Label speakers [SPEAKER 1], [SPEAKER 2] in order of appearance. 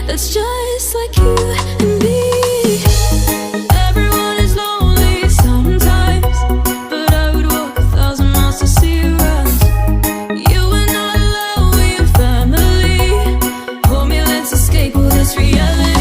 [SPEAKER 1] that's just like you and me. Everyone is lonely sometimes, but I would walk 1,000 miles to see you rise. You are not alone, we're family. Hold me, let's escape all this reality.